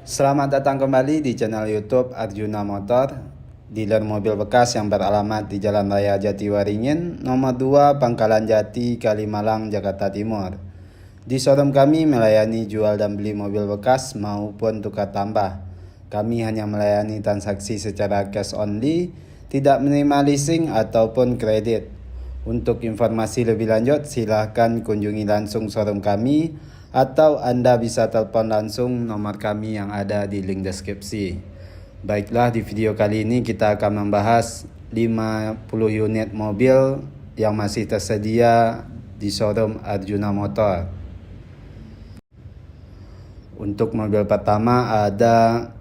Selamat datang kembali di channel YouTube Arjuna Motor, dealer mobil bekas yang beralamat di Jalan Raya Jatiwaringin, nomor 2, Pangkalan Jati, Kalimalang, Jakarta Timur. Di showroom kami melayani jual dan beli mobil bekas maupun tukar tambah. Kami hanya melayani transaksi secara cash only, tidak menerima leasing ataupun kredit. Untuk informasi lebih lanjut, silahkan kunjungi langsung showroom kami atau Anda bisa telepon langsung nomor kami yang ada di link deskripsi. Baiklah, di video kali ini kita akan membahas 50 unit mobil yang masih tersedia di showroom Arjuna Motor. Untuk mobil pertama ada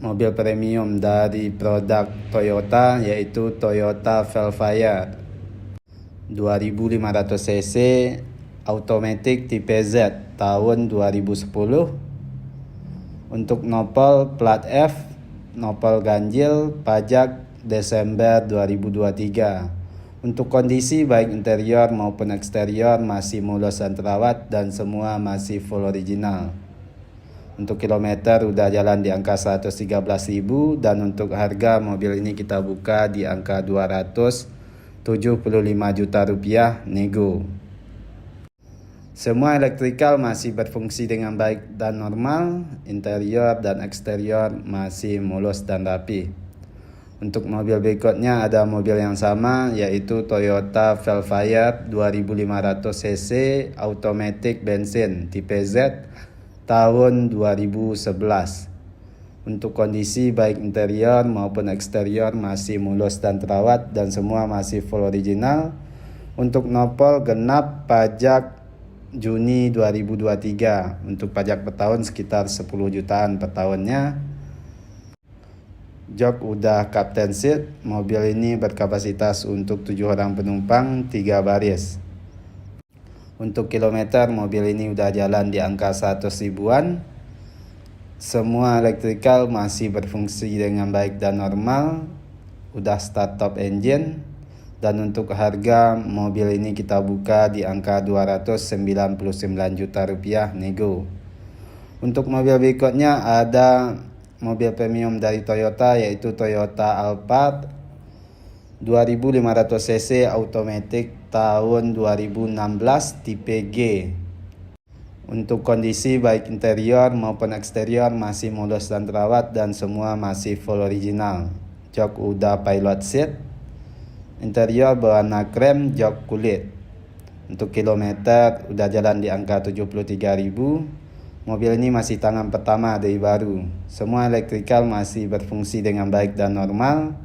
mobil premium dari produk Toyota, yaitu Toyota Velfire 2500 cc automatic tipe Z tahun 2010. Untuk nopol plat F, nopol ganjil, pajak Desember 2023. Untuk kondisi baik interior maupun eksterior masih mulus dan terawat dan semua masih full original. Untuk kilometer udah jalan di angka 113.000 dan untuk harga mobil ini kita buka di angka 275 juta rupiah nego. Semua elektrikal masih berfungsi dengan baik dan normal, interior dan eksterior masih mulus dan rapi. Untuk mobil berikutnya ada mobil yang sama, yaitu Toyota Velfire 2500 cc automatic bensin tipe Z tahun 2011. Untuk kondisi baik interior maupun eksterior masih mulus dan terawat dan semua masih full original. Untuk nopol genap pajak Juni 2023. Untuk pajak per tahun sekitar 10 jutaan per tahunnya. Jok udah captain seat. Mobil ini berkapasitas untuk 7 orang penumpang, 3 baris. Untuk kilometer mobil ini udah jalan di angka 100 ribuan. Semua elektrikal masih berfungsi dengan baik dan normal. Udah start top engine. Dan untuk harga mobil ini kita buka di angka 299 juta rupiah nego. Untuk mobil berikutnya ada mobil premium dari Toyota, yaitu Toyota Alphard 2500 cc automatic tahun 2016 tipe G. Untuk kondisi baik interior maupun eksterior masih mulus dan terawat dan semua masih full original. Jok udah pilot seat. Interior berwarna krem, jok kulit. Untuk kilometer udah jalan di angka 73.000. Mobil ini masih tangan pertama dari baru. Semua elektrikal masih berfungsi dengan baik dan normal.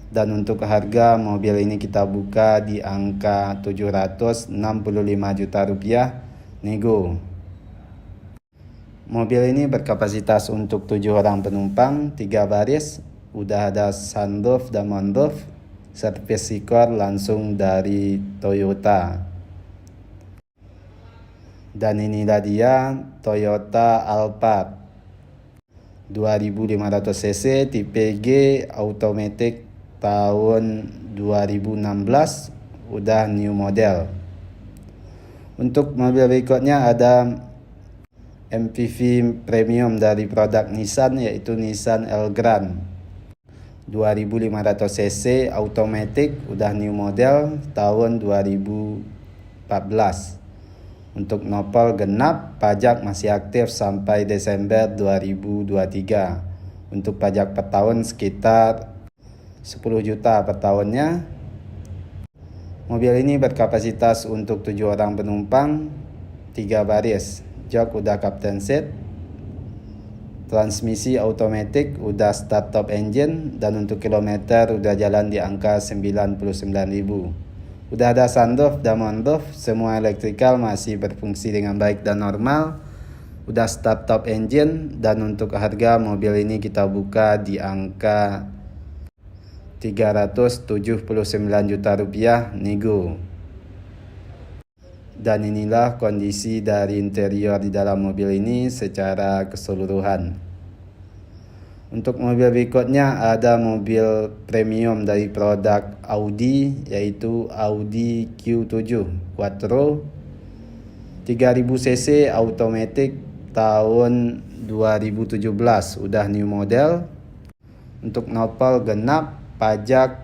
Dan untuk harga mobil ini kita buka di angka 765 juta rupiah nego. Mobil ini berkapasitas untuk 7 orang penumpang, 3 baris. Udah ada sunroof dan moonroof. Servis sikor langsung dari Toyota. Dan inilah dia Toyota Alphard 2500 cc tipe G automatic tahun 2016, udah new model. Untuk mobil berikutnya ada MPV premium dari produk Nissan, yaitu Nissan Elgrand 2500 cc automatic, udah new model tahun 2014. Untuk nopol genap, pajak masih aktif sampai Desember 2023. Untuk pajak per tahun sekitar 10 juta per tahunnya. Mobil ini berkapasitas untuk 7 orang penumpang, 3 baris. Jok udah captain seat. Transmisi automatic, udah start top engine. Dan untuk kilometer udah jalan di angka 99.000. Udah ada sunroof dan moonroof. Semua elektrikal masih berfungsi dengan baik dan normal. Udah start top engine. Dan untuk harga mobil ini kita buka di angka 379 juta rupiah nego. Dan inilah kondisi dari interior di dalam mobil ini secara keseluruhan. Untuk mobil berikutnya ada mobil premium dari produk Audi, yaitu Audi Q7 Quattro 3000 cc automatic tahun 2017, udah new model. Untuk nopol genap pajak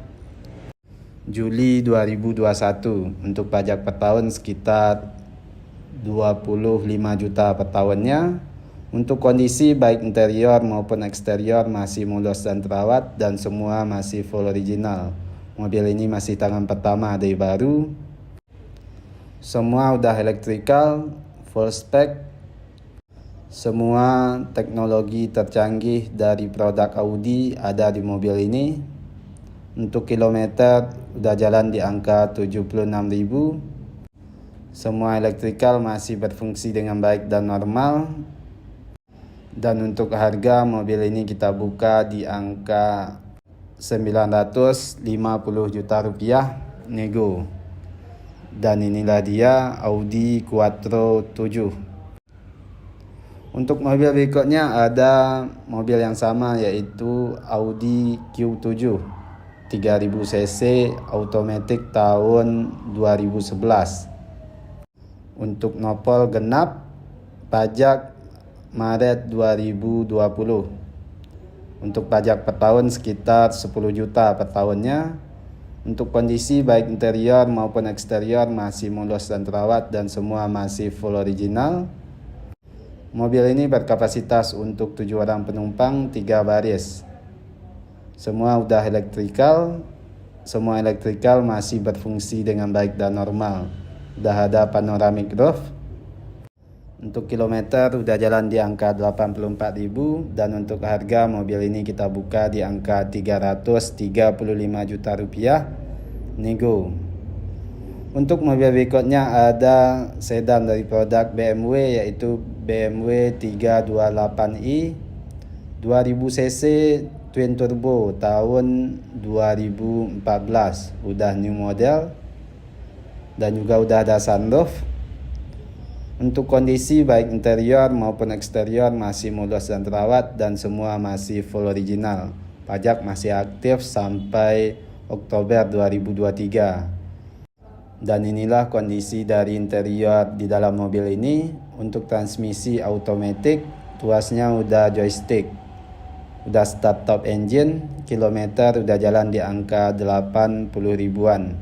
Juli 2021. Untuk pajak per tahun sekitar 25 juta per tahunnya. Untuk kondisi baik interior maupun eksterior masih mulus dan terawat dan semua masih full original. Mobil ini masih tangan pertama dari baru. Semua udah electrical, full spec. Semua teknologi tercanggih dari produk Audi ada di mobil ini. Untuk kilometer udah jalan di angka 76.000. Semua electrical masih berfungsi dengan baik dan normal. Dan untuk harga mobil ini kita buka di angka 950 juta rupiah nego. Dan inilah dia Audi Quattro 7. Untuk mobil berikutnya ada mobil yang sama, yaitu Audi Q7 3000 cc automatic tahun 2011. Untuk nopol genap pajak Maret 2020. Untuk pajak per tahun sekitar 10 juta per tahunnya. Untuk kondisi baik interior maupun eksterior masih mulus dan terawat dan semua masih full original. Mobil ini berkapasitas untuk 7 orang penumpang 3 baris. Semua udah electrical. Semua electrical masih berfungsi dengan baik dan normal. Udah ada panoramic roof. Untuk kilometer udah jalan di angka 84.000 dan untuk harga mobil ini kita buka di angka 335 juta rupiah nego. Untuk mobil berikutnya ada sedan dari produk BMW, yaitu BMW 328i 2000 cc twin turbo tahun 2014. Udah new model dan juga udah ada sunroof. Untuk kondisi baik interior maupun eksterior masih mulus dan terawat dan semua masih full original. Pajak masih aktif sampai Oktober 2023. Dan inilah kondisi dari interior di dalam mobil ini. Untuk transmisi automatic, tuasnya udah joystick, udah start top engine, kilometer udah jalan di angka 80 ribuan.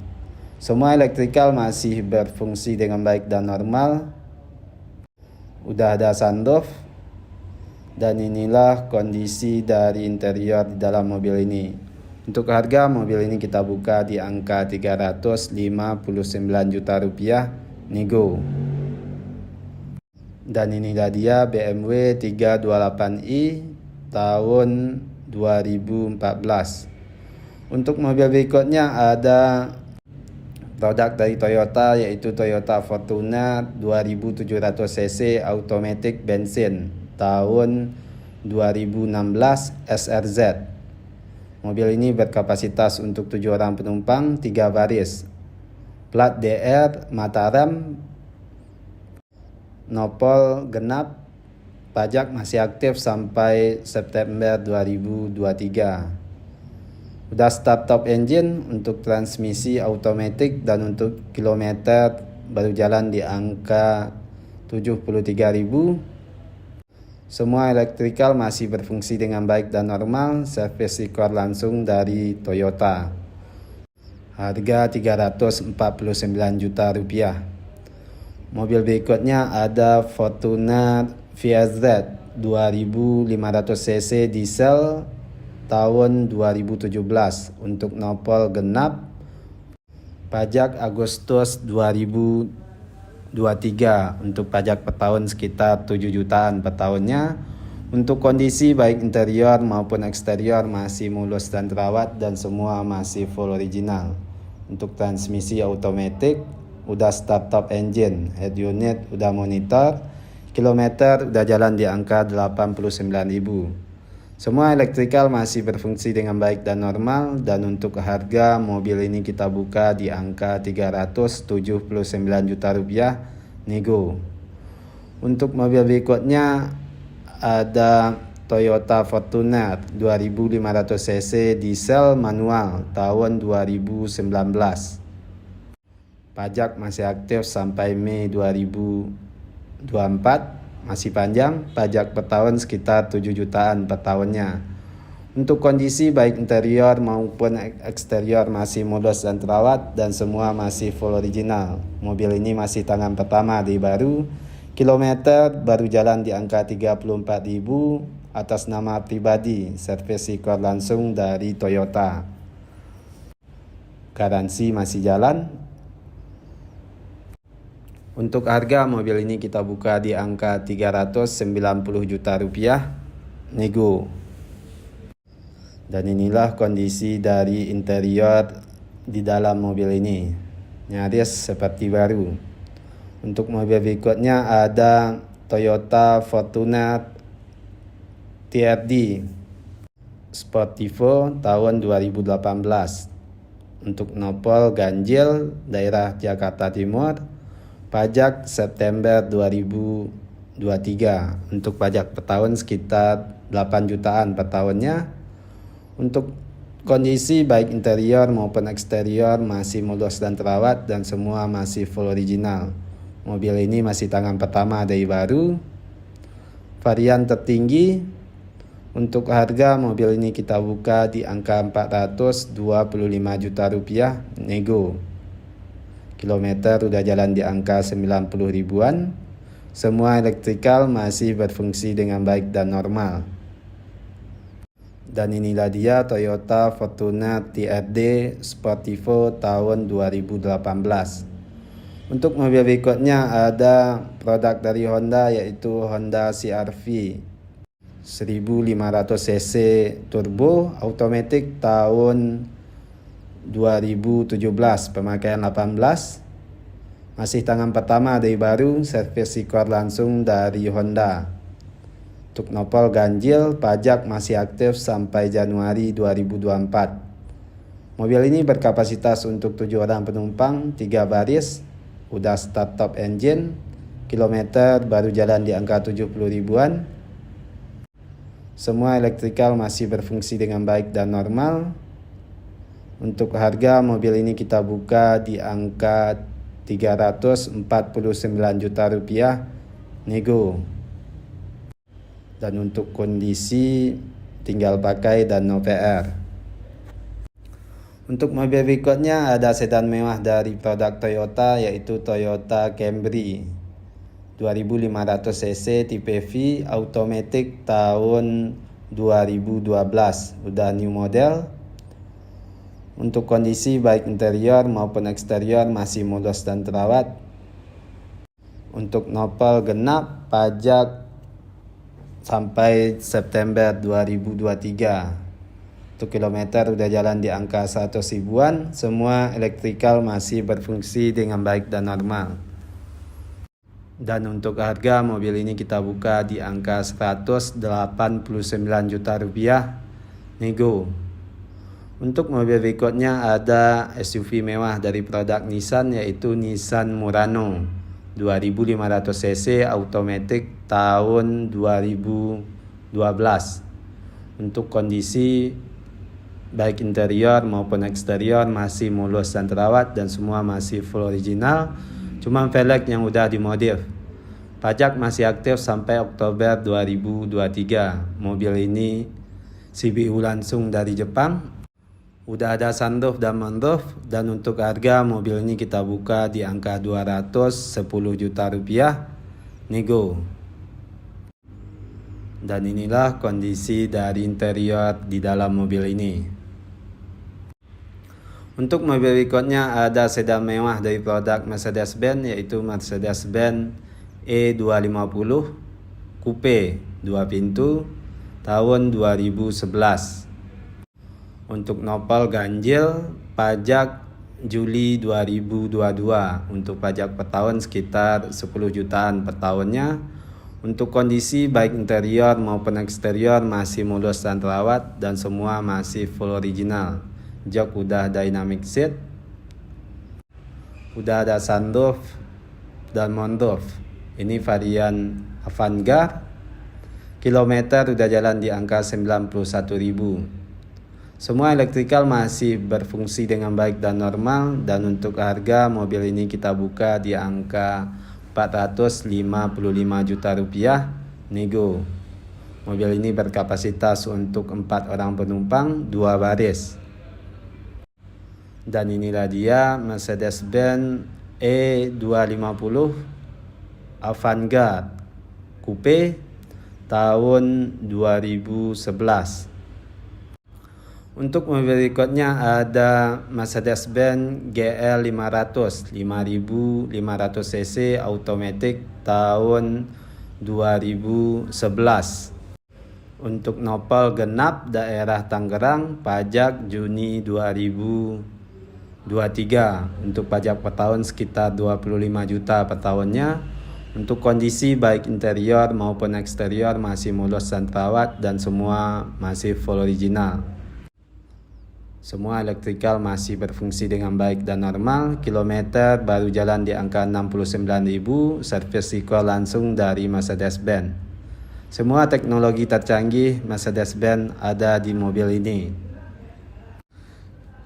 Semua electrical masih berfungsi dengan baik dan normal. Udah ada sunroof. Dan inilah kondisi dari interior di dalam mobil ini. Untuk harga mobil ini kita buka di angka 359 juta rupiah nego. Dan inilah dia BMW 328i tahun 2014. Untuk mobil berikutnya ada produk dari Toyota, yaitu Toyota Fortuner 2700 cc automatic bensin tahun 2016 SRZ. Mobil ini berkapasitas untuk 7 orang penumpang 3 baris. Plat DR Mataram. Nopol genap. Pajak masih aktif sampai September 2023. Udah start top engine. Untuk transmisi automatic dan untuk kilometer baru jalan di angka 73.000. Semua electrical masih berfungsi dengan baik dan normal. Service record langsung dari Toyota. Harga 349 juta rupiah. Mobil berikutnya ada Fortuner VSZ 2500 cc diesel tahun 2017. Untuk nopol genap. Pajak Agustus 2023. Untuk pajak per tahun sekitar 7 jutaan per tahunnya. Untuk kondisi baik interior maupun eksterior masih mulus dan terawat dan semua masih full original. Untuk transmisi automatic udah start top engine, head unit udah monitor, kilometer udah jalan di angka 89.000. Semua electrical masih berfungsi dengan baik dan normal. Dan untuk harga mobil ini kita buka di angka 379 juta rupiah nego. Untuk mobil berikutnya ada Toyota Fortuner 2500 cc diesel manual tahun 2019. Pajak masih aktif sampai Mei 2024. masih panjang, pajak per tahun sekitar 7 jutaan per tahunnya. Untuk kondisi baik interior maupun eksterior masih mulus dan terawat dan semua masih full original. Mobil ini masih tangan pertama dari baru. Kilometer baru jalan di angka 34.000 atas nama pribadi, servis record langsung dari Toyota. Garansi masih jalan. Untuk harga mobil ini kita buka di angka 390 juta rupiah, nego. Dan inilah kondisi dari interior di dalam mobil ini, nyaris seperti baru. Untuk mobil berikutnya ada Toyota Fortuner TRD Sportivo tahun 2018. Untuk nopol ganjil daerah Jakarta Timur. Pajak September 2023. Untuk pajak per tahun sekitar 8 jutaan per tahunnya. Untuk kondisi baik interior maupun eksterior masih mulus dan terawat dan semua masih full original. Mobil ini masih tangan pertama dari baru. Varian tertinggi. Untuk harga mobil ini kita buka di angka 425 juta rupiah, nego. Kilometer udah jalan di angka 90 ribuan. Semua elektrikal masih berfungsi dengan baik dan normal. Dan inilah dia Toyota Fortuner TRD Sportivo tahun 2018. Untuk mobil berikutnya ada produk dari Honda, yaitu Honda CR-V 1500 cc turbo automatic tahun 2017, pemakaian 18, masih tangan pertama dari baru, servis record langsung dari Honda. Untuk nopol ganjil, pajak masih aktif sampai Januari 2024. Mobil ini berkapasitas untuk 7 orang penumpang, 3 baris, udah start top engine, kilometer baru jalan di angka 70 ribuan. Semua elektrikal masih berfungsi dengan baik dan normal. Untuk harga mobil ini kita buka di angka 349 juta rupiah, nego. Dan untuk kondisi tinggal pakai dan no PR. Untuk mobil berikutnya ada sedan mewah dari produk Toyota, yaitu Toyota Camry 2500 cc tipe V automatic tahun 2012, udah new model. Untuk kondisi baik interior maupun eksterior masih mulus dan terawat. Untuk nopol genap, pajak sampai September 2023. Untuk kilometer udah jalan di angka 100 ribuan. Semua elektrikal masih berfungsi dengan baik dan normal. Dan untuk harga mobil ini kita buka di angka 189 juta rupiah, nego. Untuk mobil berikutnya ada SUV mewah dari produk Nissan, yaitu Nissan Murano 2500 cc automatic tahun 2012. Untuk kondisi baik interior maupun eksterior masih mulus dan terawat dan semua masih full original. Cuma velg yang udah dimodif. Pajak masih aktif sampai Oktober 2023. Mobil ini CBU langsung dari Jepang. Udah ada sunroof dan moonroof. Dan untuk harga mobil ini kita buka di angka 210 juta rupiah, nego. Dan inilah kondisi dari interior di dalam mobil ini. Untuk mobil berikutnya ada sedan mewah dari produk Mercedes-Benz, yaitu Mercedes-Benz E250 Coupe 2 pintu tahun 2011. Untuk nopol ganjil, pajak Juli 2022. Untuk pajak per tahun sekitar 10 jutaan per tahunnya. Untuk kondisi baik interior maupun eksterior masih mulus dan terawat dan semua masih full original. Jok udah dynamic seat, udah ada sunroof dan moonroof. Ini varian Avantgarde. Kilometer udah jalan di angka 91.000. Semua elektrikal masih berfungsi dengan baik dan normal. Dan untuk harga mobil ini kita buka di angka 455 juta rupiah, nego. Mobil ini berkapasitas untuk 4 orang penumpang, 2 baris. Dan inilah dia Mercedes-Benz E250 Avantgarde Coupe tahun 2011. Untuk mobil berikutnya ada Mercedes-Benz GL 500 5500 cc automatic tahun 2011. Untuk nopal genap daerah Tangerang, pajak Juni 2023. Untuk pajak per tahun sekitar 25 juta per tahunnya. Untuk kondisi baik interior maupun eksterior masih mulus dan terawat dan semua masih full original. Semua elektrikal masih berfungsi dengan baik dan normal. Kilometer baru jalan di angka 69.000, servis record langsung dari Mercedes-Benz. Semua teknologi tercanggih Mercedes-Benz ada di mobil ini.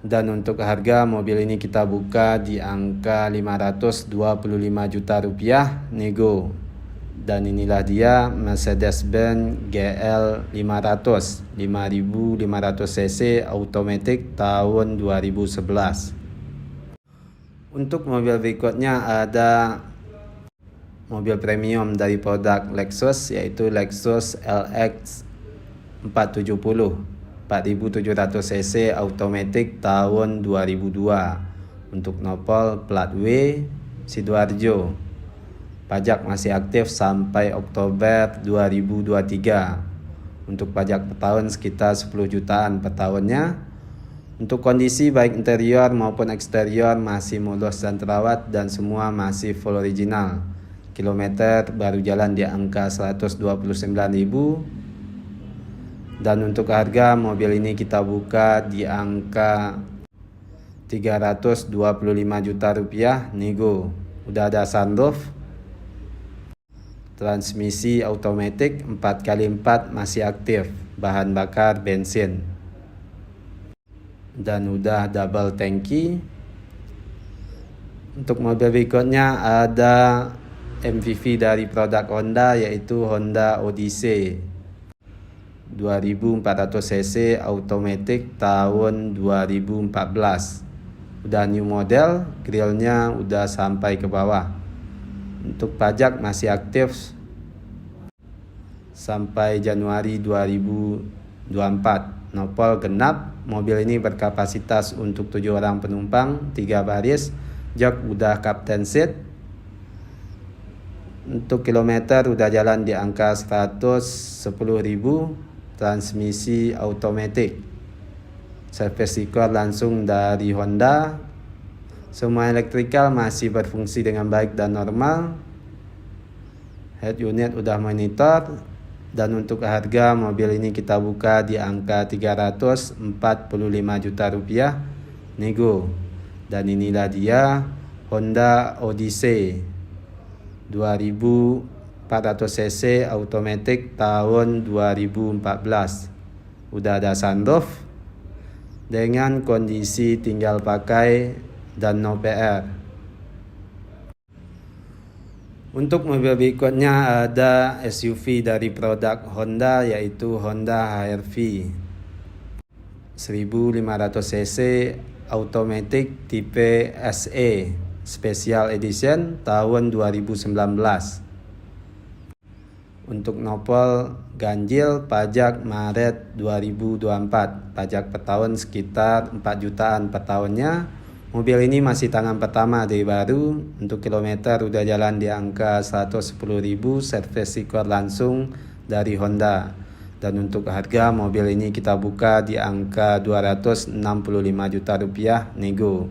Dan untuk harga mobil ini kita buka di angka 525 juta rupiah, nego. Dan inilah dia Mercedes-Benz GL 500 5500 cc automatic tahun 2011. Untuk mobil berikutnya ada mobil premium dari produk Lexus, yaitu Lexus LX 470 4700 cc automatic tahun 2002. Untuk nopol plat W Sidoarjo. Pajak masih aktif sampai Oktober 2023. Untuk pajak per tahun sekitar 10 jutaan per tahunnya. Untuk kondisi baik interior maupun eksterior masih mulus dan terawat dan semua masih full original. Kilometer baru jalan di angka 129.000. Dan untuk harga mobil ini kita buka di angka 325 juta rupiah, nego. Udah ada sunroof, transmisi automatic 4x4 masih aktif, bahan bakar bensin, dan udah double tangki. Untuk mobil berikutnya ada MPV dari produk Honda, yaitu Honda Odyssey 2400 cc automatic tahun 2014. Udah new model, grillnya udah sampai ke bawah. Untuk pajak masih aktif sampai Januari 2024. Nopol genap. Mobil ini berkapasitas untuk 7 orang penumpang, 3 baris. Jok udah captain seat. Untuk kilometer udah jalan di angka 110.000. Transmisi automatic. Service record langsung dari Honda. Semua elektrikal masih berfungsi dengan baik dan normal. Head unit udah monitor. Dan untuk harga mobil ini kita buka di angka 345 juta rupiah, nego. Dan inilah dia Honda Odyssey 2400 cc automatic tahun 2014. Udah ada sunroof dengan kondisi tinggal pakai dan no PR. Untuk mobil berikutnya ada SUV dari produk Honda, yaitu Honda HR-V 1500 cc automatic tipe SE Special Edition tahun 2019. Untuk nopol ganjil pajak Maret 2024. Pajak per tahun sekitar 4 jutaan per tahunnya. Mobil ini masih tangan pertama dari baru. Untuk kilometer udah jalan di angka 110.000, service record langsung dari Honda. Dan untuk harga mobil ini kita buka di angka 265 juta rupiah, nego.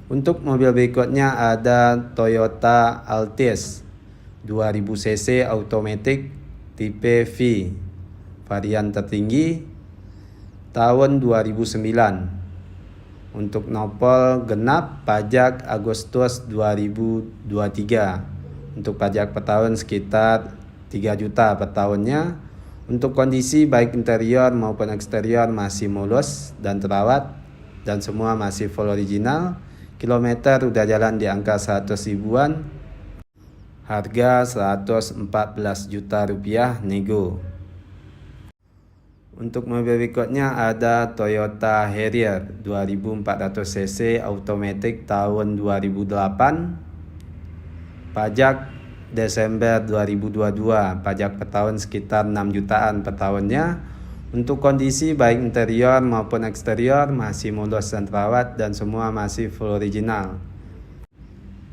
Untuk mobil berikutnya ada Toyota Altis 2000 cc automatic tipe V varian tertinggi tahun 2009. Untuk nopol genap pajak Agustus 2023. Untuk pajak per tahun sekitar 3 juta per tahunnya. Untuk kondisi baik interior maupun eksterior masih mulus dan terawat dan semua masih full original. Kilometer udah jalan di angka 100 ribuan. Harga 114 juta rupiah nego. Untuk mobil berikutnya ada Toyota Harrier 2400 cc automatic tahun 2008. Pajak Desember 2022, pajak per tahun sekitar 6 jutaan per tahunnya. Untuk kondisi baik interior maupun eksterior masih mulus dan terawat dan semua masih full original.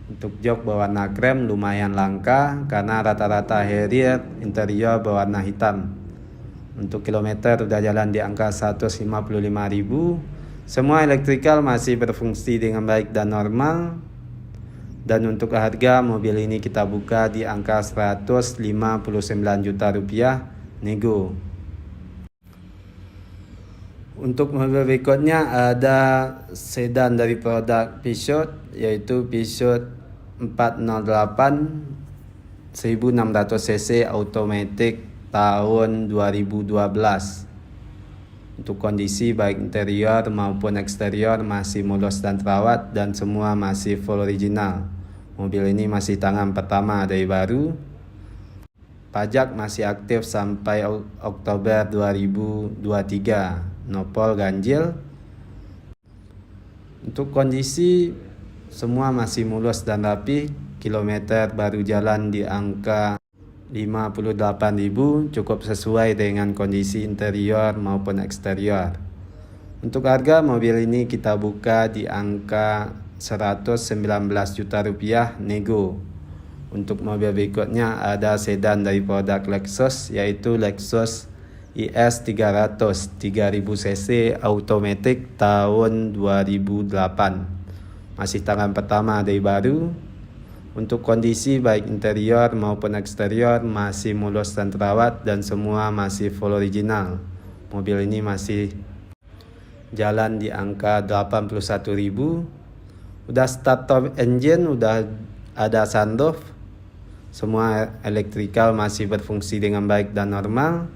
Untuk jok berwarna krem lumayan langka karena rata-rata Harrier interior berwarna hitam. Untuk kilometer udah jalan di angka 155.000. Semua elektrikal masih berfungsi dengan baik dan normal. Dan untuk harga mobil ini kita buka di angka 159 juta rupiah nego. Untuk mobil berikutnya ada sedan dari produk Peugeot, yaitu Peugeot 408 1600 cc automatic tahun 2012. Untuk kondisi baik interior maupun eksterior masih mulus dan terawat dan semua masih full original. Mobil ini masih tangan pertama dari baru. Pajak masih aktif sampai Oktober 2023. Nopol ganjil. Untuk kondisi semua masih mulus dan rapi. Kilometer baru jalan di angka 58.000, cukup sesuai dengan kondisi interior maupun eksterior. Untuk harga mobil ini kita buka di angka 119 juta rupiah nego. Untuk mobil berikutnya ada sedan dari produk Lexus, yaitu Lexus IS 300 3000 cc automatic tahun 2008. Masih tangan pertama dari baru. Untuk kondisi baik interior maupun eksterior masih mulus dan terawat dan semua masih full original. Mobil ini masih jalan di angka 81.000. Udah start top engine, udah ada sunroof. Semua elektrikal masih berfungsi dengan baik dan normal.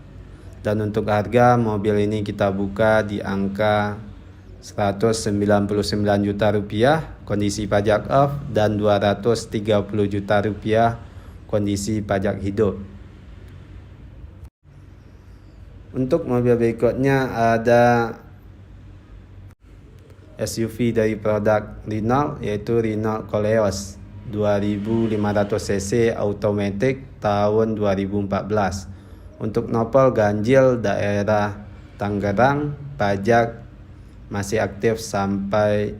Dan untuk harga mobil ini kita buka di angka 199 juta rupiah kondisi pajak off dan 230 juta rupiah kondisi pajak hidup. Untuk mobil berikutnya ada SUV dari produk Renault, yaitu Renault Koleos 2500 cc automatic tahun 2014. Untuk nopol ganjil daerah Tangerang, pajak masih aktif sampai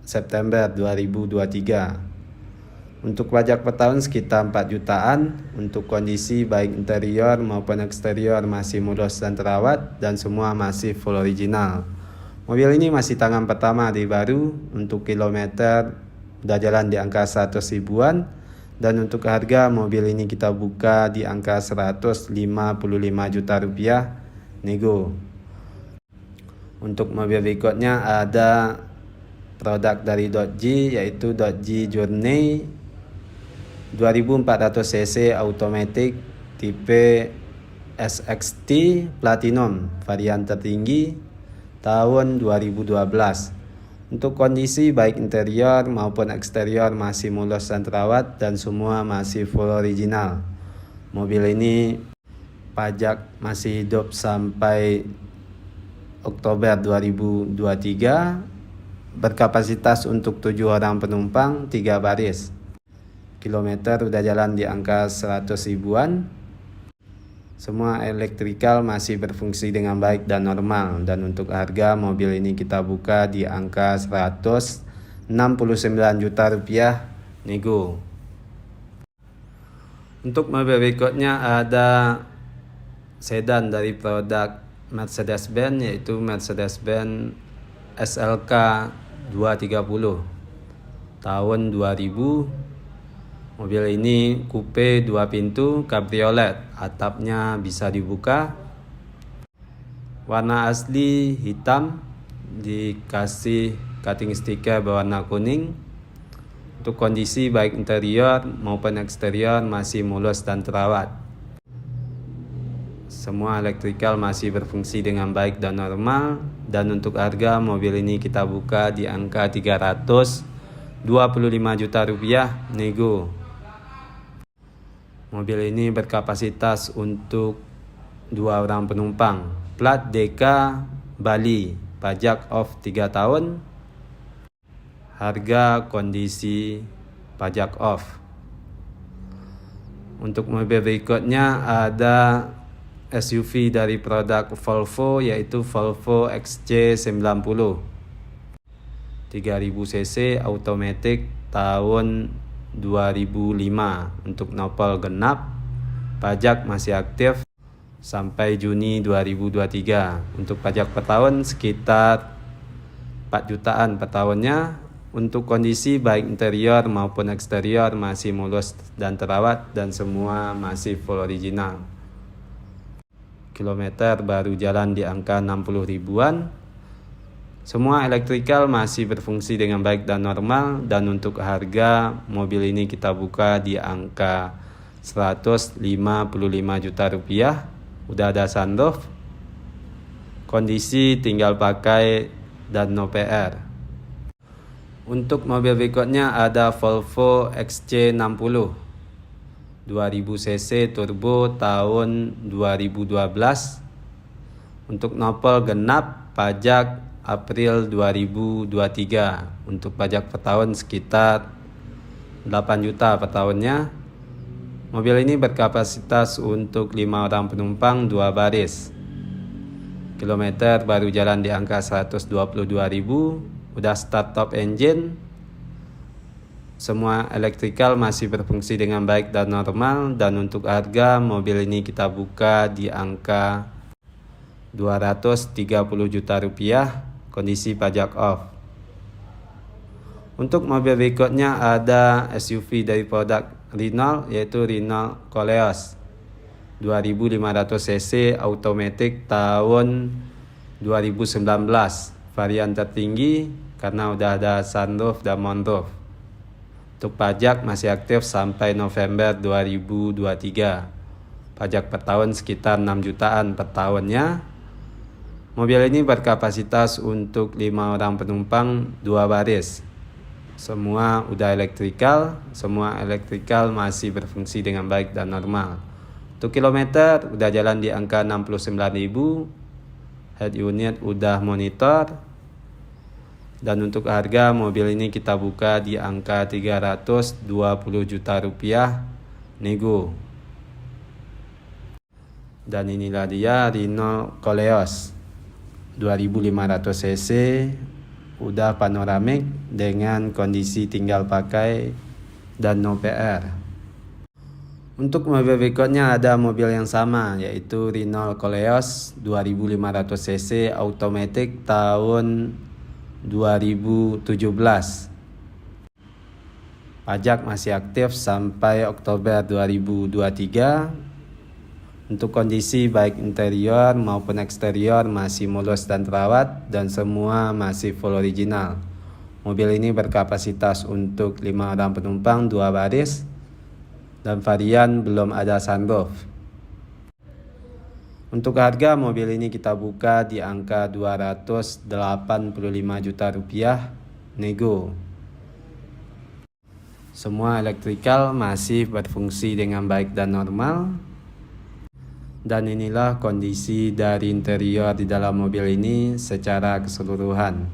September 2023. Untuk pajak per tahun sekitar 4 jutaan. Untuk kondisi baik interior maupun eksterior masih mulus dan terawat dan semua masih full original. Mobil ini masih tangan pertama di baru. Untuk kilometer udah jalan di angka 100 ribuan. Dan untuk harga mobil ini kita buka di angka 155 juta rupiah nego. Untuk mobil berikutnya ada produk dari Dodge, yaitu Dodge Journey 2400 cc automatic tipe SXT Platinum varian tertinggi tahun 2012. Untuk kondisi baik interior maupun eksterior masih mulus dan terawat dan semua masih full original. Mobil ini pajak masih hidup sampai Oktober 2023. Berkapasitas untuk 7 orang penumpang, 3 baris. Kilometer udah jalan di angka 100 ribuan. Semua elektrikal masih berfungsi dengan baik dan normal. Dan untuk harga mobil ini kita buka di angka 169 juta rupiah nego. Untuk mobil berikutnya ada sedan dari produk Mercedes-Benz, yaitu Mercedes-Benz SLK 230 tahun 2000. Mobil ini coupe 2 pintu cabriolet, atapnya bisa dibuka. Warna asli hitam, dikasih cutting stiker berwarna kuning. Untuk kondisi baik interior maupun eksterior masih mulus dan terawat. Semua elektrikal masih berfungsi dengan baik dan normal. Dan untuk harga mobil ini kita buka di angka 325 juta rupiah nego. Mobil ini berkapasitas untuk 2 orang penumpang. Plat DK Bali, pajak off 3 tahun. Harga kondisi pajak off. Untuk mobil berikutnya ada SUV dari produk Volvo, yaitu Volvo XC90 3000 cc automatic tahun 2005 untuk nopol genap. Pajak masih aktif sampai Juni 2023. Untuk pajak per tahun sekitar 4 jutaan per tahunnya. Untuk kondisi baik interior maupun eksterior masih mulus dan terawat dan semua masih full original. Kilometer baru jalan di angka 60 ribuan. Semua elektrikal masih berfungsi dengan baik dan normal. Dan untuk harga mobil ini kita buka di angka 155 juta rupiah. Udah ada sunroof, kondisi tinggal pakai dan no PR. Untuk mobil berikutnya ada Volvo XC60 2000 cc turbo tahun 2012 untuk nopol genap, pajak April 2023. Untuk pajak per tahun sekitar 8 juta per tahunnya. Mobil ini berkapasitas untuk 5 orang penumpang 2 baris. Kilometer baru jalan di angka 122.000. Udah start top engine. Semua elektrikal masih berfungsi dengan baik dan normal. Dan untuk harga mobil ini kita buka di angka 230 juta rupiah. Kondisi pajak off. Untuk mobil berikutnya ada SUV dari produk Renault, yaitu Renault Koleos 2500 cc automatic tahun 2019. Varian tertinggi karena udah ada sunroof dan moonroof. Untuk pajak masih aktif sampai November 2023. Pajak per tahun sekitar 6 jutaan per tahunnya. Mobil ini berkapasitas untuk 5 orang penumpang 2 baris. Semua udah elektrikal, semua elektrikal masih berfungsi dengan baik dan normal. Untuk kilometer udah jalan di angka 69.000. Head unit udah monitor. Dan untuk harga mobil ini kita buka di angka 320 juta rupiah nego. Dan inilah dia Renault Koleos 2500 cc, udah panoramik dengan kondisi tinggal pakai dan no PR. Untuk mobil berikutnya ada mobil yang sama, yaitu Renault Koleos 2500 cc automatic tahun 2017. Pajak masih aktif sampai Oktober 2023. Untuk kondisi baik interior maupun eksterior masih mulus dan terawat dan semua masih full original. Mobil ini berkapasitas untuk 5 orang penumpang 2 baris. Dan varian belum ada sunroof. Untuk harga mobil ini kita buka di angka 285 juta rupiah nego. Semua elektrikal masih berfungsi dengan baik dan normal. Dan inilah kondisi dari interior di dalam mobil ini secara keseluruhan.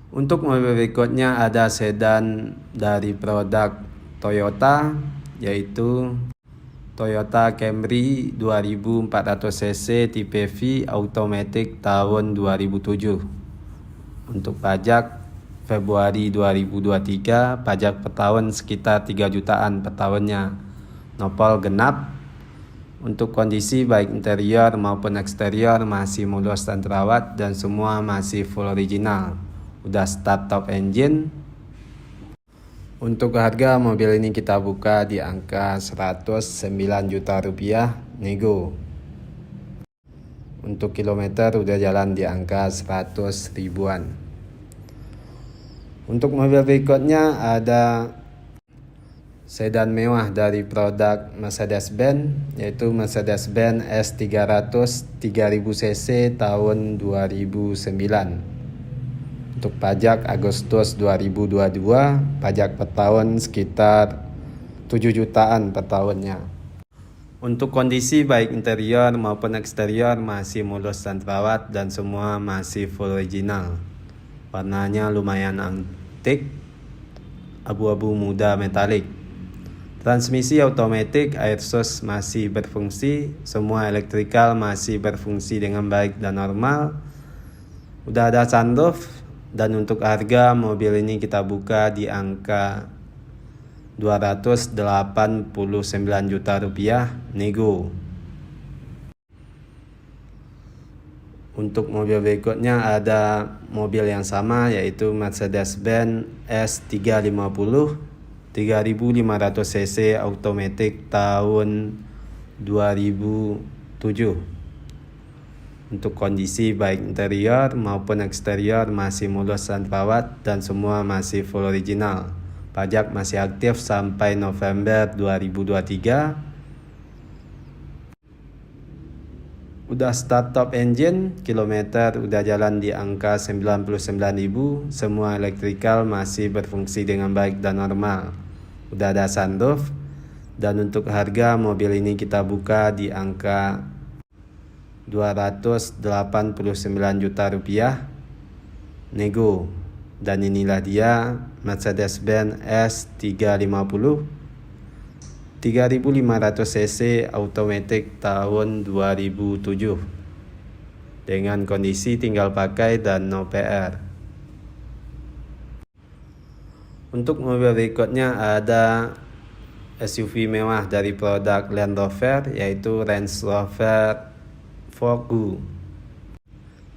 Untuk mobil berikutnya ada sedan dari produk Toyota, yaitu Toyota Camry 2400 cc tipe V automatic tahun 2007. Untuk pajak Februari 2023, pajak per tahun sekitar 3 jutaan per tahunnya. Nopol genap. Untuk kondisi baik interior maupun eksterior masih mulus dan terawat dan semua masih full original. Udah start top engine. Untuk harga mobil ini kita buka di angka 109 juta rupiah nego. Untuk kilometer udah jalan di angka 100 ribuan. Untuk mobil berikutnya ada sedan mewah dari produk Mercedes-Benz, yaitu Mercedes-Benz S300 3000 cc tahun 2009. Untuk pajak Agustus 2022, pajak per tahun sekitar 7 jutaan per tahunnya. Untuk kondisi baik interior maupun eksterior masih mulus dan terawat dan semua masih full original. Warnanya lumayan antik, abu-abu muda metalik. Transmisi otomatis, air exhaust masih berfungsi, semua elektrikal masih berfungsi dengan baik dan normal. Udah ada sunroof, dan untuk harga mobil ini kita buka di angka 289 juta rupiah nego. Untuk mobil berikutnya ada mobil yang sama, yaitu Mercedes-Benz S350 3500 cc automatic tahun 2007. Untuk kondisi baik interior maupun eksterior masih mulus dan terawat dan semua masih full original. Pajak masih aktif sampai November 2023. Udah start top engine, kilometer udah jalan di angka 99.000, semua elektrikal masih berfungsi dengan baik dan normal. Udah ada sunroof, dan untuk harga mobil ini kita buka di angka 289 juta rupiah nego. Dan inilah dia Mercedes-Benz S350 3500 cc automatic tahun 2007 dengan kondisi tinggal pakai dan no PR. Untuk mobil berikutnya ada SUV mewah dari produk Land Rover, yaitu Range Rover Vogue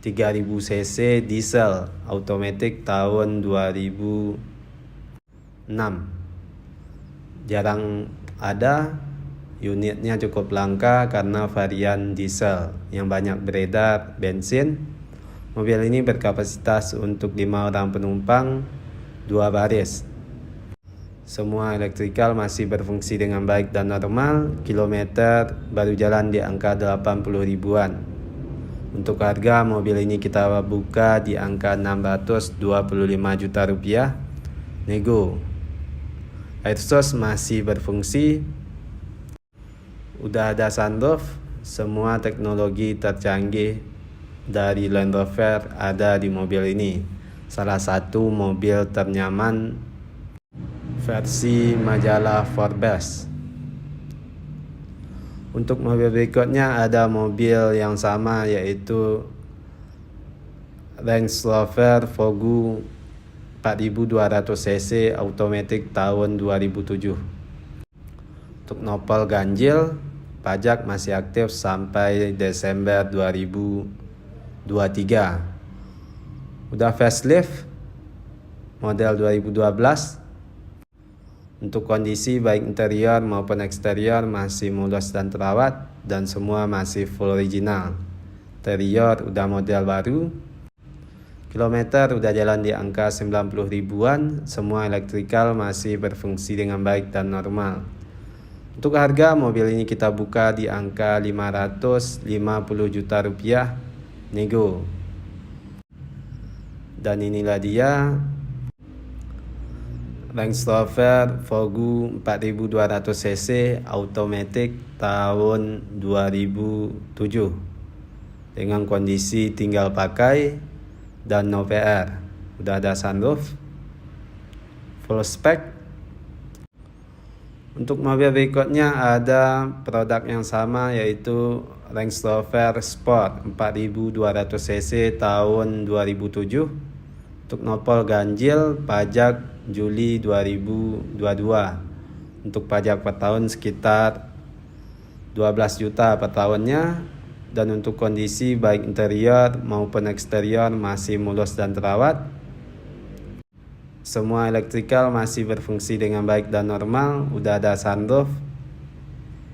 3000 cc diesel automatic tahun 2006. Jarang ada, unitnya cukup langka karena varian diesel yang banyak beredar bensin. Mobil ini berkapasitas untuk 5 orang penumpang, 2 baris. Semua elektrikal masih berfungsi dengan baik dan normal. Kilometer baru jalan di angka 80 ribuan. Untuk harga mobil ini kita buka di angka 625 juta rupiah nego. Air exhaust masih berfungsi, udah ada sunroof, semua teknologi tercanggih dari Land Rover ada di mobil ini. Salah satu mobil ternyaman versi majalah Forbes. Untuk mobil berikutnya ada mobil yang sama, yaitu Range Rover Vogue 4200 cc automatic tahun 2007. Untuk nopol ganjil, pajak masih aktif sampai Desember 2023. Udah facelift model 2012. Untuk kondisi baik interior maupun eksterior masih mulus dan terawat dan semua masih full original. Interior udah model baru. Kilometer udah jalan di angka 90 ribuan, semua elektrikal masih berfungsi dengan baik dan normal. Untuk harga mobil ini kita buka di angka 550 juta rupiah nego. Dan inilah dia Range Rover Vogue 4200 cc automatic tahun 2007 dengan kondisi tinggal pakai dan no PR. Udah ada sunroof, full spec. Untuk mobil berikutnya ada produk yang sama, yaitu Range Rover Sport 4200 cc tahun 2007. Untuk nopol ganjil, pajak Juli 2022. Untuk pajak per tahun sekitar 12 juta per tahunnya. Dan untuk kondisi baik interior maupun eksterior masih mulus dan terawat. Semua elektrikal masih berfungsi dengan baik dan normal. Udah ada sunroof.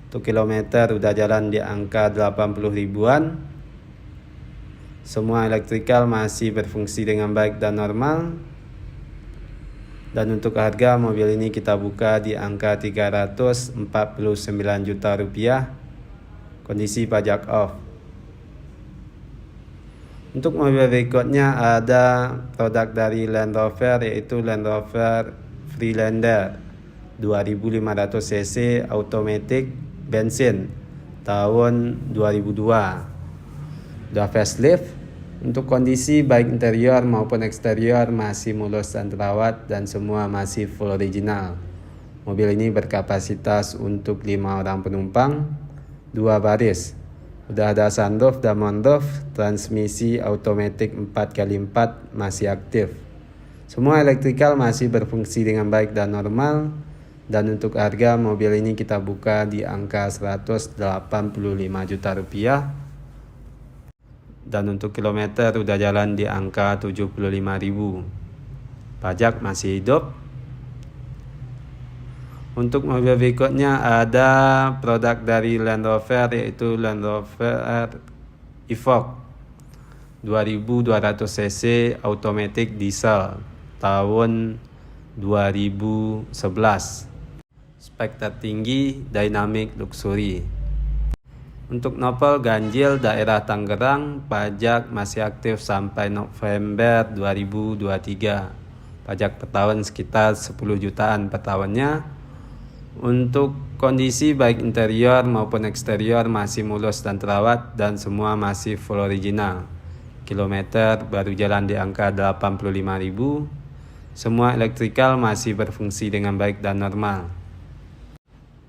Untuk kilometer udah jalan di angka 80 ribuan. Semua elektrikal masih berfungsi dengan baik dan normal. Dan untuk harga mobil ini kita buka di angka 349 juta rupiah. Kondisi pajak off. Untuk mobil berikutnya ada produk dari Land Rover, yaitu Land Rover Freelander 2500 cc automatic bensin tahun 2002. Udah facelift. Untuk kondisi baik interior maupun eksterior masih mulus dan terawat dan semua masih full original. Mobil ini berkapasitas untuk 5 orang penumpang, 2 baris. Udah ada sunroof dan moonroof, transmisi automatic 4x4 masih aktif. Semua elektrikal masih berfungsi dengan baik dan normal. Dan untuk harga mobil ini kita buka di angka 185 juta rupiah. Dan untuk kilometer udah jalan di angka 75.000. Pajak masih hidup. Untuk mobil berikutnya ada produk dari Land Rover, yaitu Land Rover Evoque 2200 cc automatic diesel tahun 2011. Spek tertinggi, dynamic luxury. Untuk nopel ganjil daerah Tangerang, pajak masih aktif sampai November 2023. Pajak per tahun sekitar 10 jutaan per tahunnya. Untuk kondisi baik interior maupun eksterior masih mulus dan terawat dan semua masih full original. Kilometer baru jalan di angka 85.000. Semua elektrikal masih berfungsi dengan baik dan normal.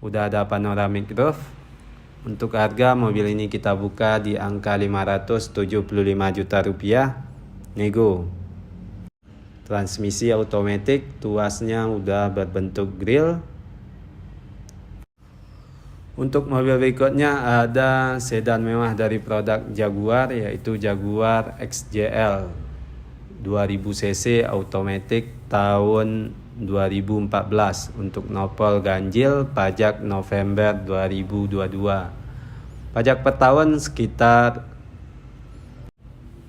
Udah ada panoramic roof. Untuk harga mobil ini kita buka di angka 575 juta rupiah. Nego. Transmisi automatic, tuasnya udah berbentuk grill. Untuk mobil berikutnya ada sedan mewah dari produk Jaguar, yaitu Jaguar XJL 2000 cc automatic tahun 2014. Untuk nopol ganjil, pajak November 2022. Pajak per tahun sekitar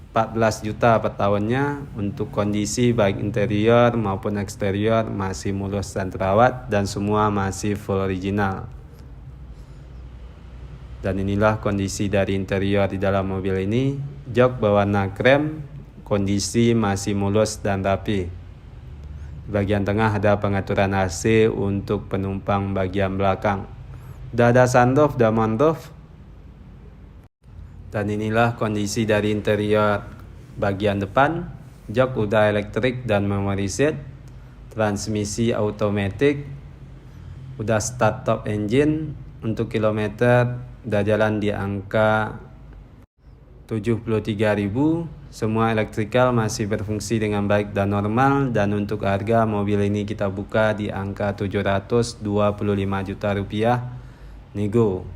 14 juta per tahunnya. Untuk kondisi baik interior maupun eksterior masih mulus dan terawat dan semua masih full original. Dan inilah kondisi dari interior di dalam mobil ini. Jok berwarna krem, kondisi masih mulus dan rapi. Di bagian tengah ada pengaturan AC untuk penumpang bagian belakang. Udah ada sunroof dan moonroof. Dan inilah kondisi dari interior bagian depan. Jok udah elektrik dan memory seat. Transmisi automatic. Udah start top engine. Untuk kilometer udah jalan di angka 73.000. Semua elektrikal masih berfungsi dengan baik dan normal. Dan untuk harga mobil ini kita buka di angka 725 juta rupiah. Nego.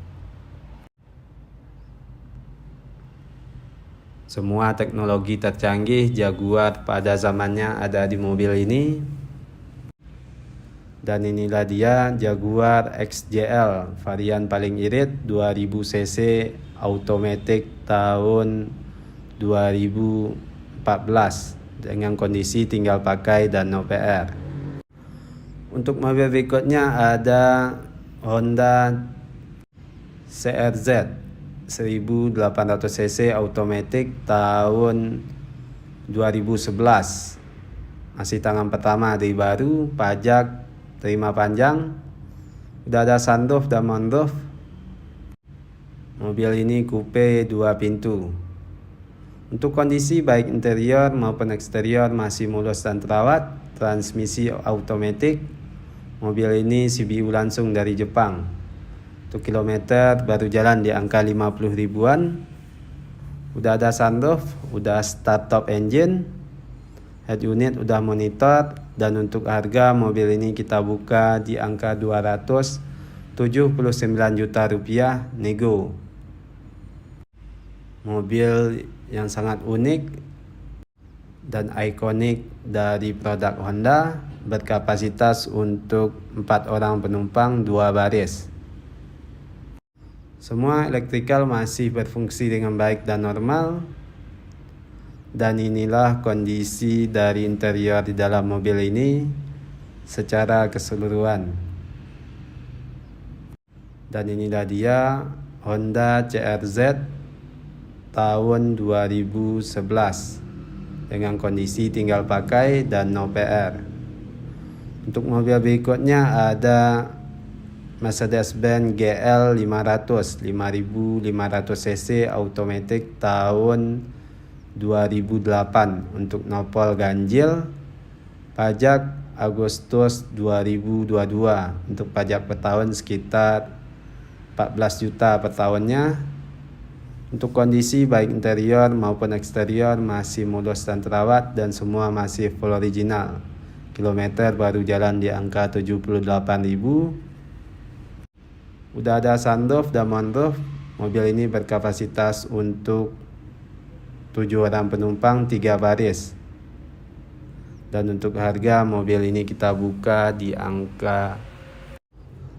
Semua teknologi tercanggih Jaguar pada zamannya ada di mobil ini. Dan inilah dia Jaguar XJL varian paling irit 2000 cc automatic tahun 2014 dengan kondisi tinggal pakai dan no PR. Untuk mobil berikutnya ada Honda CRZ 1800 cc automatic tahun 2011. Masih tangan pertama dari baru, pajak terima panjang. Udah ada sunroof dan moonroof. Mobil ini coupe 2 pintu. Untuk kondisi baik interior maupun eksterior masih mulus dan terawat. Transmisi automatic. Mobil ini CBU langsung dari Jepang. Untuk kilometer baru jalan di angka 50 ribuan. Udah ada sunroof, udah start top engine. Head unit udah monitor. Dan untuk harga mobil ini kita buka di angka 279 juta rupiah. Nego. Mobil yang sangat unik dan ikonik dari produk Honda, berkapasitas untuk 4 orang penumpang 2 baris. Semua elektrikal masih berfungsi dengan baik dan normal. Dan inilah kondisi dari interior di dalam mobil ini secara keseluruhan. Dan inilah dia Honda CRZ tahun 2011 dengan kondisi tinggal pakai dan no PR. Untuk mobil berikutnya ada Mercedes-Benz GL 500 5500 cc automatic tahun 2008 untuk nopol ganjil, pajak Agustus 2022, untuk pajak per tahun sekitar 14 juta per tahunnya. Untuk kondisi baik interior maupun eksterior masih mulus dan terawat dan semua masih full original. Kilometer baru jalan di angka 78.000. Udah ada sunroof dan moonroof. Mobil ini berkapasitas untuk 7 orang penumpang 3 baris. Dan untuk harga mobil ini kita buka di angka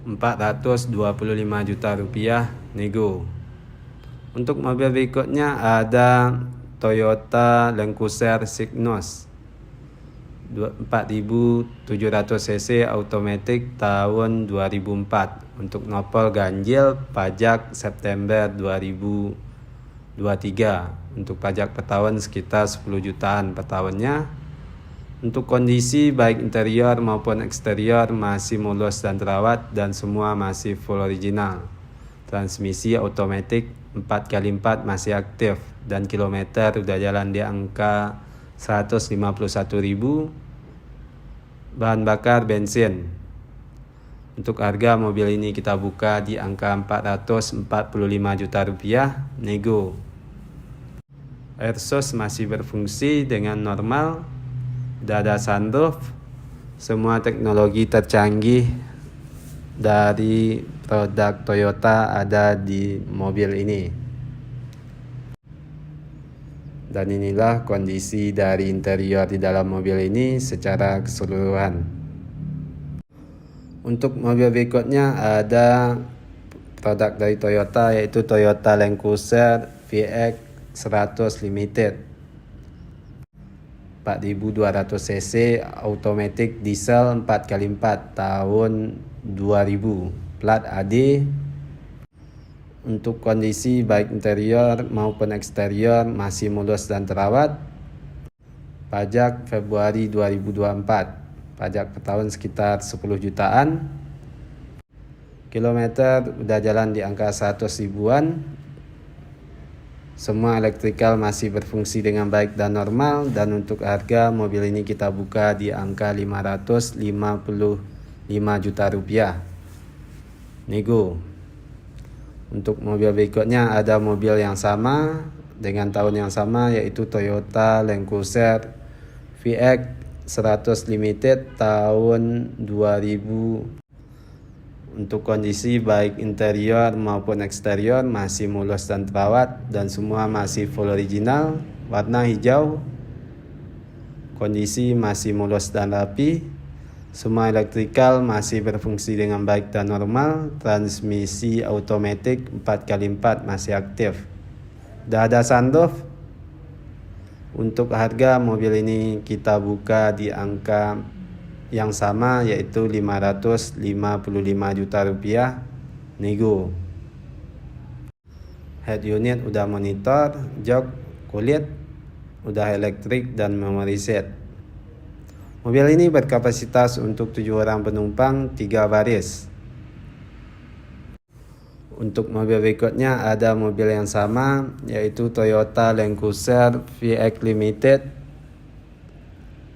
425 juta rupiah nego. Untuk mobil berikutnya ada Toyota Land Cruiser Signos 4700 cc automatic tahun 2004 untuk nopol ganjil, pajak September 2023. Untuk pajak per tahun sekitar 10 jutaan per tahunnya. Untuk kondisi baik interior maupun eksterior masih mulus dan terawat dan semua masih full original. Transmisi otomatis 4x4 masih aktif dan kilometer udah jalan di angka 151.000. Bahan bakar bensin. Untuk harga mobil ini kita buka di angka 445 juta rupiah nego. Air exhaust masih berfungsi dengan normal. Udah ada sunroof. Semua teknologi tercanggih dari produk Toyota ada di mobil ini. Dan inilah kondisi dari interior di dalam mobil ini secara keseluruhan. Untuk mobil berikutnya ada produk dari Toyota yaitu Toyota Land Cruiser VX 100 Limited 4200 cc automatic diesel 4x4 tahun 2000 plat AD. Untuk kondisi baik interior maupun eksterior masih mulus dan terawat. Pajak Februari 2024. Pajak per tahun sekitar 10 jutaan. Kilometer udah jalan di angka 100 ribuan. Semua elektrikal masih berfungsi dengan baik dan normal. Dan untuk harga mobil ini kita buka di angka 555 juta rupiah nego. Untuk mobil berikutnya ada mobil yang sama dengan tahun yang sama yaitu Toyota Land Cruiser VX 100 Limited tahun 2000. Untuk kondisi baik interior maupun eksterior masih mulus dan terawat dan semua masih full original, warna hijau. Kondisi masih mulus dan rapi. Semua elektrikal masih berfungsi dengan baik dan normal. Transmisi otomatis 4x4 masih aktif. Udah ada sunroof. Untuk harga mobil ini kita buka di angka yang sama yaitu 555 juta rupiah nego. Head unit udah monitor, jok kulit, udah elektrik dan memory seat. Mobil ini berkapasitas untuk 7 orang penumpang 3 baris. Untuk mobil berikutnya ada mobil yang sama yaitu Toyota Land Cruiser VX Limited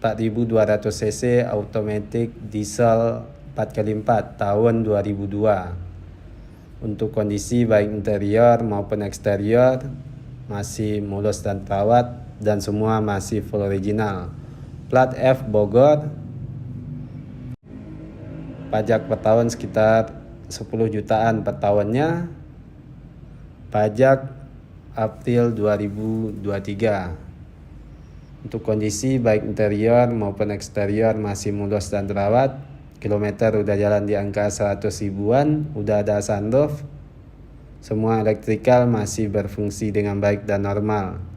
4200 cc automatic diesel 4x4 tahun 2002. Untuk kondisi baik interior maupun eksterior masih mulus dan terawat dan semua masih full original. Plat F Bogor. Pajak per tahun sekitar 10 jutaan per tahunnya. Pajak April 2023. Untuk kondisi baik interior maupun eksterior masih mulus dan terawat. Kilometer udah jalan di angka 100 ribuan. Udah ada sunroof. Semua elektrikal masih berfungsi dengan baik dan normal.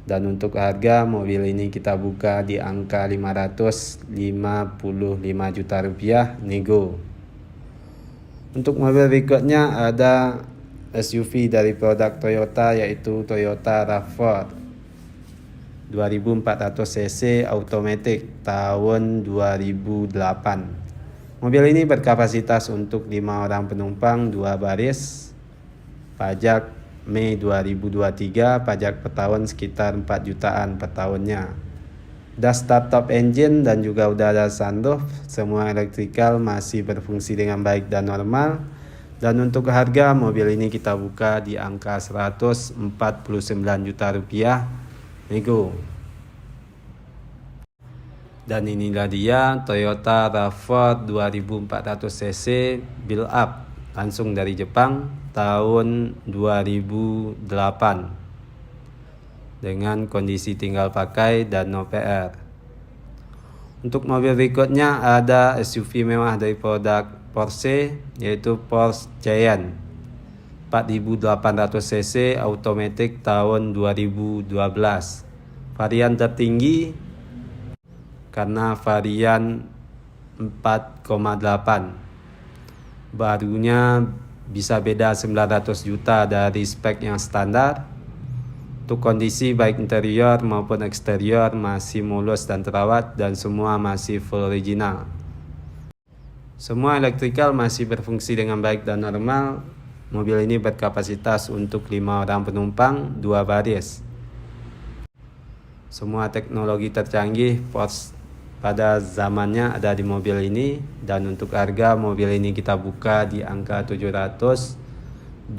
Dan untuk harga mobil ini kita buka di angka 555 juta rupiah nego. Untuk mobil berikutnya ada SUV dari produk Toyota yaitu Toyota RAV4 2400 cc automatic tahun 2008. Mobil ini berkapasitas untuk 5 orang penumpang 2 baris. Pajak Mei 2023, pajak per tahun sekitar 4 jutaan per tahunnya. Udah start top engine dan juga udah ada sunroof. Semua elektrikal masih berfungsi dengan baik dan normal. Dan untuk harga mobil ini kita buka di angka 149 juta rupiah nego. Dan inilah dia Toyota RAV4 2400 cc build up langsung dari Jepang tahun 2008 dengan kondisi tinggal pakai dan no PR. Untuk mobil berikutnya ada SUV mewah dari produk Porsche, yaitu Porsche Cayenne 4800 cc automatic tahun 2012. Varian tertinggi karena varian 4,8. Barunya bisa beda 900 juta dari spek yang standar. Untuk kondisi baik interior maupun eksterior masih mulus dan terawat dan semua masih full original. Semua elektrikal masih berfungsi dengan baik dan normal. Mobil ini berkapasitas untuk 5 orang penumpang 2 baris. Semua teknologi tercanggih Porsche pada zamannya ada di mobil ini. Dan untuk harga mobil ini kita buka di angka 729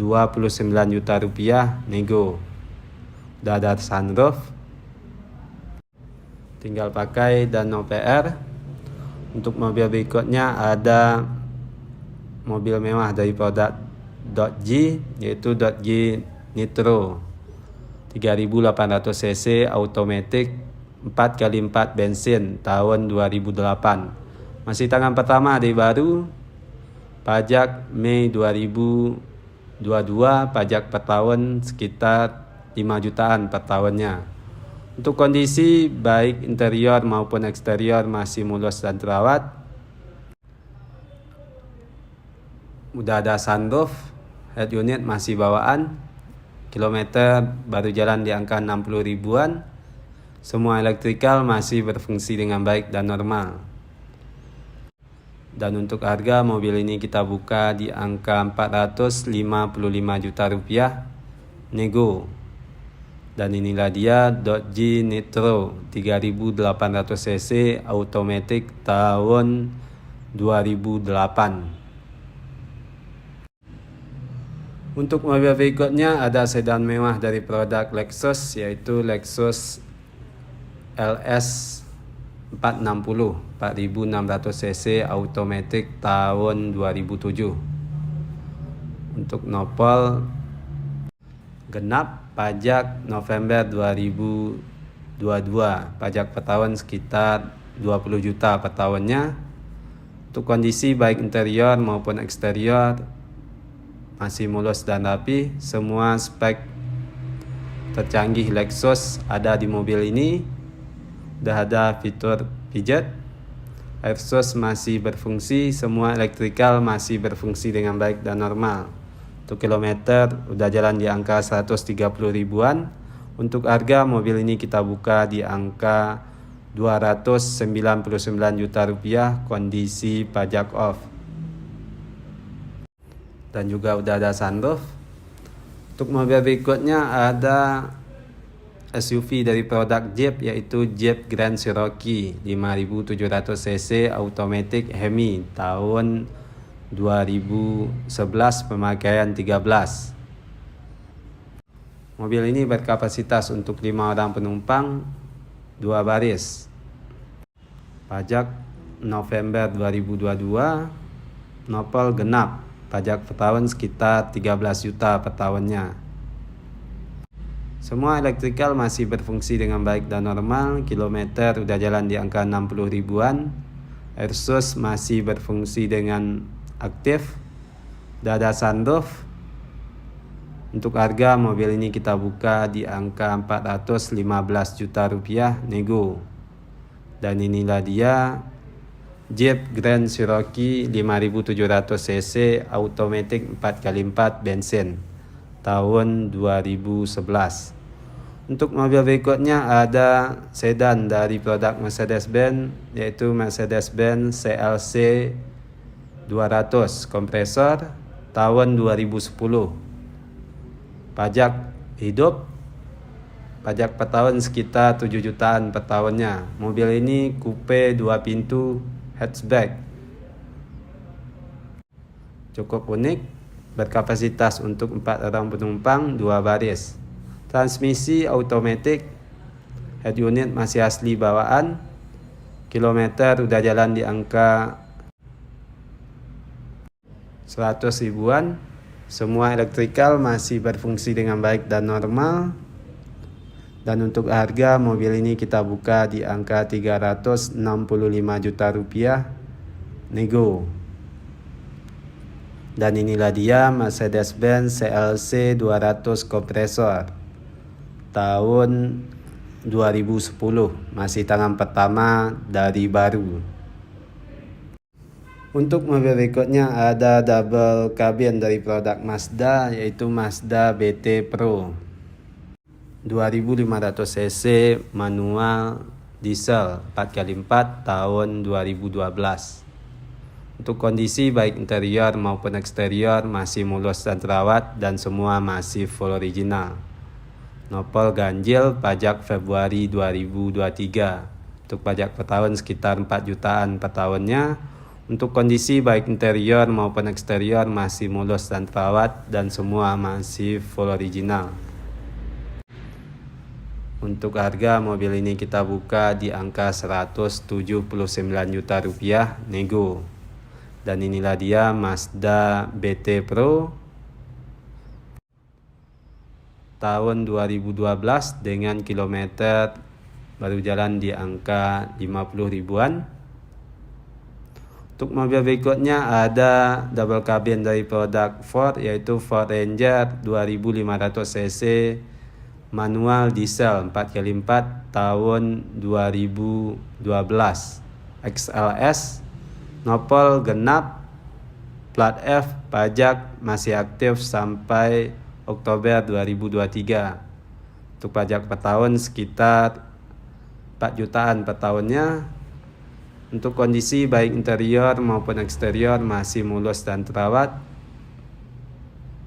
juta rupiah nego. Udah ada sunroof, tinggal pakai dan no PR. Untuk mobil berikutnya ada mobil mewah dari produk Dodge, yaitu Dodge Nitro 3800 cc automatic 4x4 bensin tahun 2008. Masih tangan pertama dari baru. Pajak Mei 2022, pajak per tahun sekitar 5 jutaan per tahunnya. Untuk kondisi baik interior maupun eksterior masih mulus dan terawat. Udah ada sunroof, head unit masih bawaan. Kilometer baru jalan di angka 60 ribuan. Semua elektrikal masih berfungsi dengan baik dan normal. Dan untuk harga mobil ini kita buka di angka 455 juta rupiah nego. Dan inilah dia Dodge Nitro 3800 cc automatic tahun 2008. Untuk mobil berikutnya ada sedan mewah dari produk Lexus, yaitu Lexus LS 460 4600 cc automatic tahun 2007. Untuk nopol genap, pajak November 2022, pajak per tahun sekitar 20 juta per tahunnya. Untuk kondisi baik interior maupun eksterior masih mulus dan rapi. Semua spek tercanggih Lexus ada di mobil ini. Udah ada fitur pijat, air exhaust masih berfungsi, semua elektrikal masih berfungsi dengan baik dan normal. Untuk kilometer udah jalan di angka 130 ribuan. Untuk harga mobil ini kita buka di angka 299 juta rupiah kondisi pajak off. Dan juga udah ada sunroof. Untuk mobil berikutnya ada SUV dari produk Jeep, yaitu Jeep Grand Cherokee 5700 cc automatic Hemi tahun 2011 pemakaian 13. Mobil ini berkapasitas untuk 5 orang penumpang 2 baris. Pajak November 2022, nopol genap, pajak per tahun sekitar 13 juta per tahunnya. Semua elektrikal masih berfungsi dengan baik dan normal. Kilometer udah jalan di angka 60 ribuan. Air exhaust masih berfungsi dengan aktif. Udah ada sunroof. Untuk harga mobil ini kita buka di angka 415 juta rupiah nego. Dan inilah dia Jeep Grand Cherokee 5700 cc automatic 4x4 bensin tahun 2011. Untuk mobil berikutnya ada sedan dari produk Mercedes-Benz, yaitu Mercedes-Benz CLC 200 kompresor tahun 2010. Pajak hidup, pajak per tahun sekitar 7 jutaan per tahunnya. Mobil ini coupe 2 pintu hatchback. Cukup unik, berkapasitas untuk 4 orang penumpang, 2 baris. Transmisi automatic, head unit masih asli bawaan, kilometer udah jalan di angka 100 ribuan. Semua elektrikal masih berfungsi dengan baik dan normal. Dan untuk harga mobil ini kita buka di angka 365 juta rupiah nego. Dan inilah dia Mercedes-Benz CLC 200 kompresor tahun 2010, masih tangan pertama dari baru. Untuk mobil berikutnya ada double cabin dari produk Mazda, yaitu Mazda BT Pro 2500 cc manual diesel 4x4 tahun 2012. Untuk kondisi baik interior maupun eksterior masih mulus dan terawat dan semua masih full original. Nopol ganjil, pajak Februari 2023. Untuk pajak per tahun sekitar 4 jutaan per tahunnya. Untuk kondisi baik interior maupun eksterior masih mulus dan terawat dan semua masih full original. Untuk harga mobil ini kita buka di angka 179 juta rupiah nego. Dan inilah dia Mazda BT Pro tahun 2012 dengan kilometer baru jalan di angka 50 ribuan. Untuk mobil berikutnya ada double cabin dari produk Ford, yaitu Ford Ranger 2500 cc manual diesel 4x4 tahun 2012 XLS, nopol genap, plat F, pajak masih aktif sampai Oktober 2023. Untuk pajak per tahun sekitar 4 jutaan per tahunnya. Untuk kondisi baik interior maupun eksterior masih mulus dan terawat.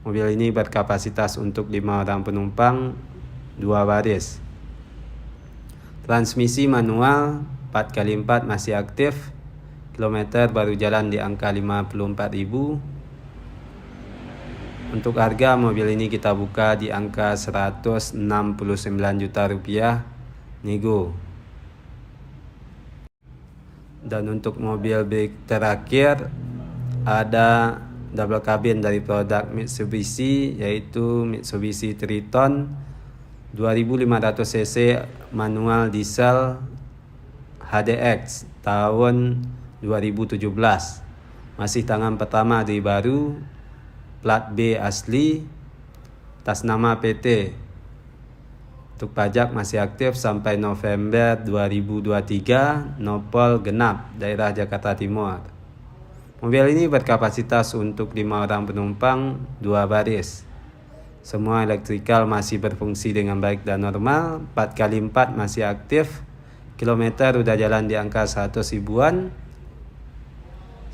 Mobil ini berkapasitas untuk 5 orang penumpang, 2 baris. Transmisi manual 4x4 masih aktif. Kilometer baru jalan di angka 54.000. Untuk harga mobil ini kita buka di angka 169 juta rupiah nego. Dan untuk mobil terakhir ada double cabin dari produk Mitsubishi, yaitu Mitsubishi Triton 2500 cc manual diesel HDX tahun 2017. Masih tangan pertama dari baru, plat B asli, atas nama PT. Untuk pajak masih aktif sampai November 2023, nopol genap, daerah Jakarta Timur. Mobil ini berkapasitas untuk 5 orang penumpang, 2 baris. Semua elektrikal masih berfungsi dengan baik dan normal, 4x4 masih aktif, kilometer udah jalan di angka 100 ribuan.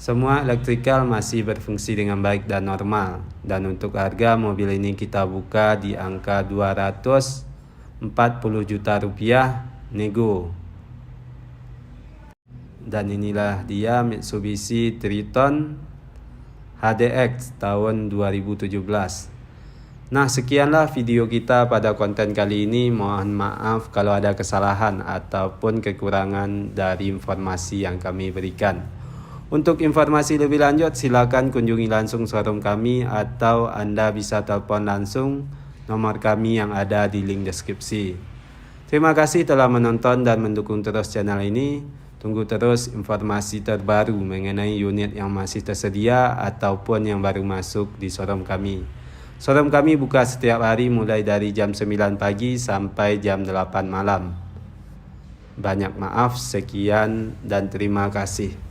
Semua elektrikal masih berfungsi dengan baik dan normal. Dan untuk harga mobil ini kita buka di angka 240 juta rupiah nego. Dan inilah dia Mitsubishi Triton HDX tahun 2017. Nah, sekianlah video kita pada konten kali ini. Mohon maaf kalau ada kesalahan ataupun kekurangan dari informasi yang kami berikan. Untuk informasi lebih lanjut, silakan kunjungi langsung showroom kami atau Anda bisa telepon langsung nomor kami yang ada di link deskripsi. Terima kasih telah menonton dan mendukung terus channel ini. Tunggu terus informasi terbaru mengenai unit yang masih tersedia ataupun yang baru masuk di showroom kami. Showroom kami buka setiap hari mulai dari jam 9 pagi sampai jam 8 malam. Banyak maaf, sekian dan terima kasih.